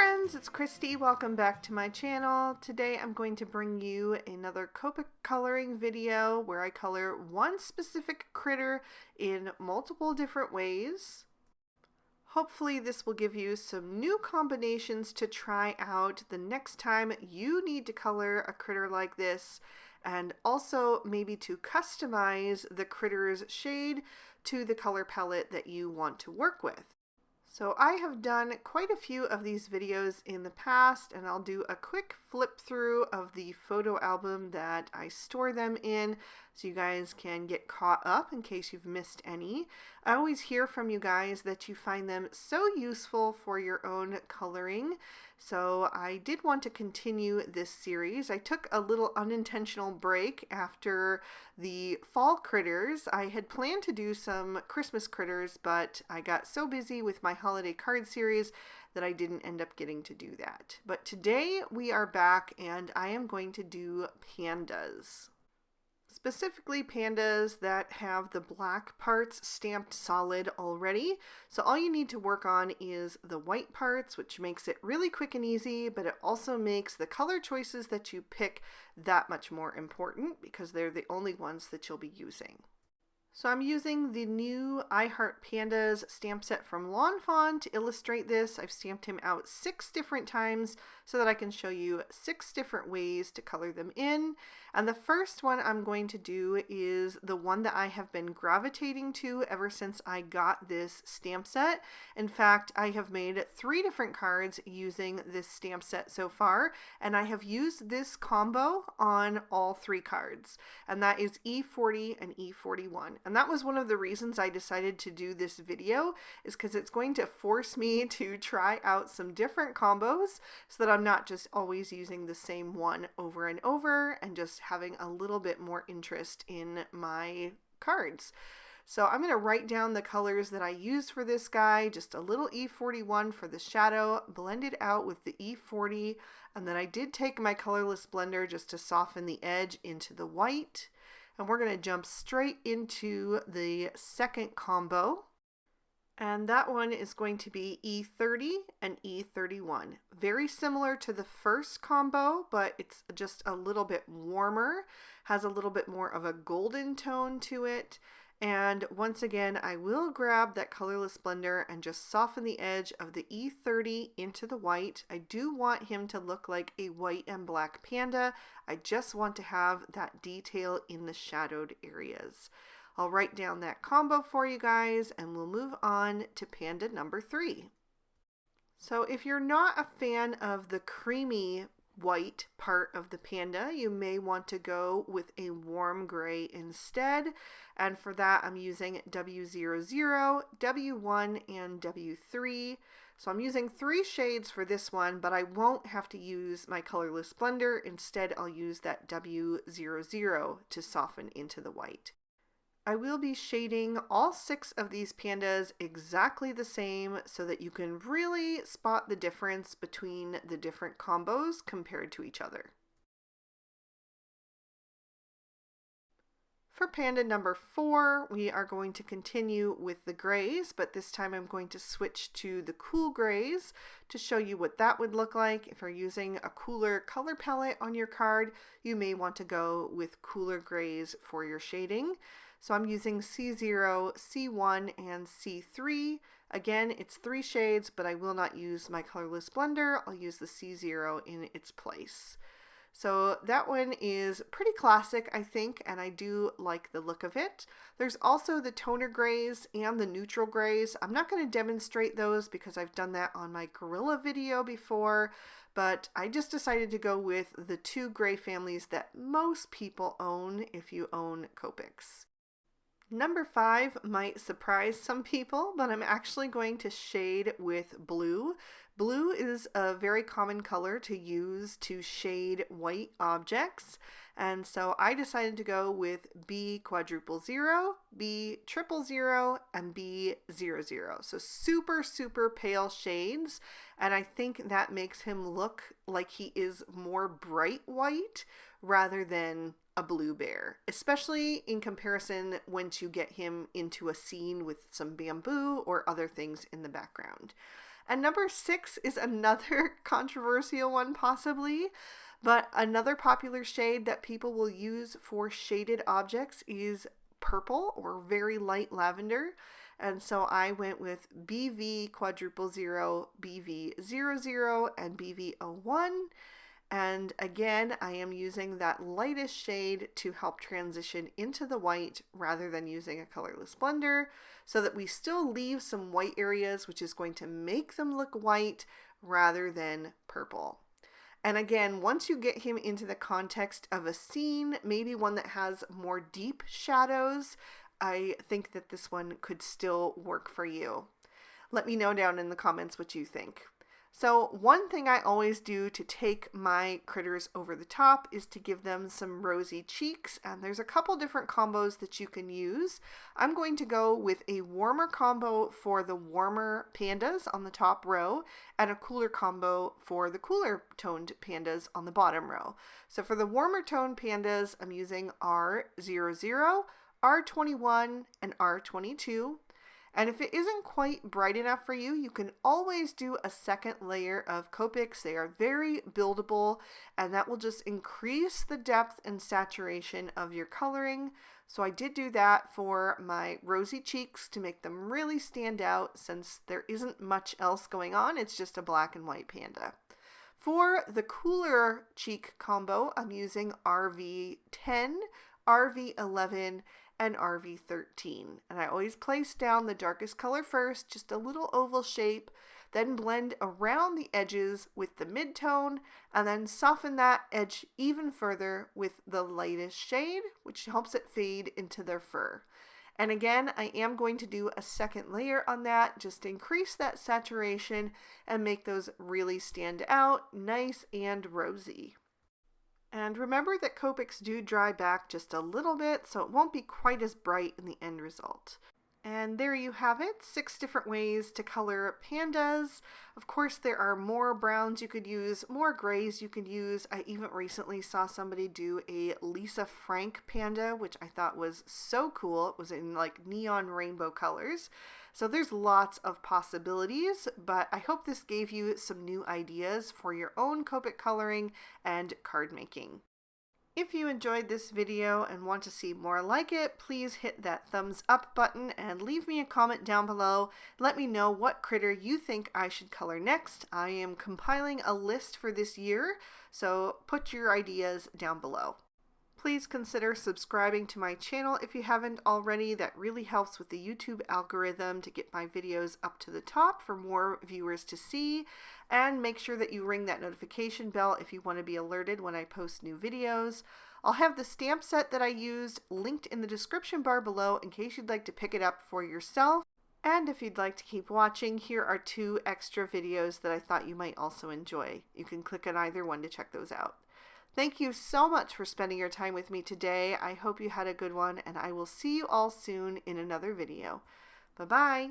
friends, it's Christy. Welcome back to my channel. Today I'm going to bring you another Copic coloring video where I color one specific critter in multiple different ways. Hopefully this will give you some new combinations to try out the next time you need to color a critter like this, and also maybe to customize the critter's shade to the color palette that you want to work with. So I have done quite a few of these videos in the past, and I'll do a quick flip through of the photo album that I store them in so you guys can get caught up in case you've missed any. I always hear from you guys that you find them so useful for your own coloring. So I did want to continue this series. I took a little unintentional break after the fall critters. I had planned to do some Christmas critters, but I got so busy with my holiday card series that I didn't end up getting to do that. But today we are back and I am going to do pandas. Specifically pandas that have the black parts stamped solid already. So all you need to work on is the white parts, which makes it really quick and easy, but it also makes the color choices that you pick that much more important because they're the only ones that you'll be using. So I'm using the new I Heart Pandas stamp set from Lawn Fawn to illustrate this. I've stamped him out 6 different times so that I can show you 6 different ways to color them in. And the first one I'm going to do is the one that I have been gravitating to ever since I got this stamp set. In fact, I have made 3 different cards using this stamp set so far, and I have used this combo on all 3 cards, and that is E40 and E41. And that was one of the reasons I decided to do this video, is because it's going to force me to try out some different combos so that I'm not just always using the same one over and over and just having a little bit more interest in my cards. So I'm going to write down the colors that I used for this guy, just a little E41 for the shadow, blend it out with the E40, and then I did take my colorless blender just to soften the edge into the white. And we're going to jump straight into the second combo. And that one is going to be E30 and E31. Very similar to the first combo, but it's just a little bit warmer, has a little bit more of a golden tone to it. And once again, I will grab that colorless blender and just soften the edge of the E30 into the white. I do want him to look like a white and black panda. I just want to have that detail in the shadowed areas. I'll write down that combo for you guys and we'll move on to panda number 3. So if you're not a fan of the creamy white part of the panda, you may want to go with a warm gray instead, and for that I'm using W00, W1, and W3. So I'm using 3 shades for this one, but I won't have to use my colorless blender. Instead I'll use that W00 to soften into the white. I will be shading all 6 of these pandas exactly the same so that you can really spot the difference between the different combos compared to each other. For panda number 4, we are going to continue with the grays, but this time I'm going to switch to the cool grays to show you what that would look like. If you're using a cooler color palette on your card, you may want to go with cooler grays for your shading. So I'm using C0, C1, and C3. Again, it's 3 shades, but I will not use my colorless blender. I'll use the C0 in its place. So that one is pretty classic, I think, and I do like the look of it. There's also the toner grays and the neutral grays. I'm not going to demonstrate those because I've done that on my gorilla video before, but I just decided to go with the 2 gray families that most people own if you own Copics. Number 5 might surprise some people, but I'm actually going to shade with blue. Blue is a very common color to use to shade white objects, and so I decided to go with B00, B000, and B00. So super, super pale shades, and I think that makes him look like he is more bright white rather than a blue bear, especially in comparison once you get him into a scene with some bamboo or other things in the background. And number 6 is another controversial one possibly, but another popular shade that people will use for shaded objects is purple or very light lavender. And so I went with BV quadruple 0, BV00, and BV01. And again, I am using that lightest shade to help transition into the white rather than using a colorless blender, so that we still leave some white areas, which is going to make them look white rather than purple. And again, once you get him into the context of a scene, maybe one that has more deep shadows, I think that this one could still work for you. Let me know down in the comments what you think. So one thing I always do to take my critters over the top is to give them some rosy cheeks, and there's a couple different combos that you can use. I'm going to go with a warmer combo for the warmer pandas on the top row and a cooler combo for the cooler toned pandas on the bottom row. So for the warmer toned pandas, I'm using R00, R21, and R22. And if it isn't quite bright enough for you, you can always do a second layer of Copics. They are very buildable, and that will just increase the depth and saturation of your coloring. So I did do that for my rosy cheeks to make them really stand out, since there isn't much else going on. It's just a black and white panda. For the cooler cheek combo, I'm using RV10, RV11, and RV13. And I always place down the darkest color first, just a little oval shape, then blend around the edges with the mid-tone, and then soften that edge even further with the lightest shade, which helps it fade into their fur. And again, I am going to do a second layer on that, just to increase that saturation and make those really stand out, nice and rosy. And remember that Copics do dry back just a little bit, so it won't be quite as bright in the end result. And there you have it, 6 different ways to color pandas. Of course, there are more browns you could use, more grays you could use. I even recently saw somebody do a Lisa Frank panda, which I thought was so cool. It was in like neon rainbow colors. So there's lots of possibilities, but I hope this gave you some new ideas for your own Copic coloring and card making. If you enjoyed this video and want to see more like it, please hit that thumbs up button and leave me a comment down below. Let me know what critter you think I should color next. I am compiling a list for this year, so put your ideas down below. Please consider subscribing to my channel if you haven't already. That really helps with the YouTube algorithm to get my videos up to the top for more viewers to see. And make sure that you ring that notification bell if you want to be alerted when I post new videos. I'll have the stamp set that I used linked in the description bar below in case you'd like to pick it up for yourself. And if you'd like to keep watching, here are 2 extra videos that I thought you might also enjoy. You can click on either one to check those out. Thank you so much for spending your time with me today. I hope you had a good one, and I will see you all soon in another video. Bye-bye.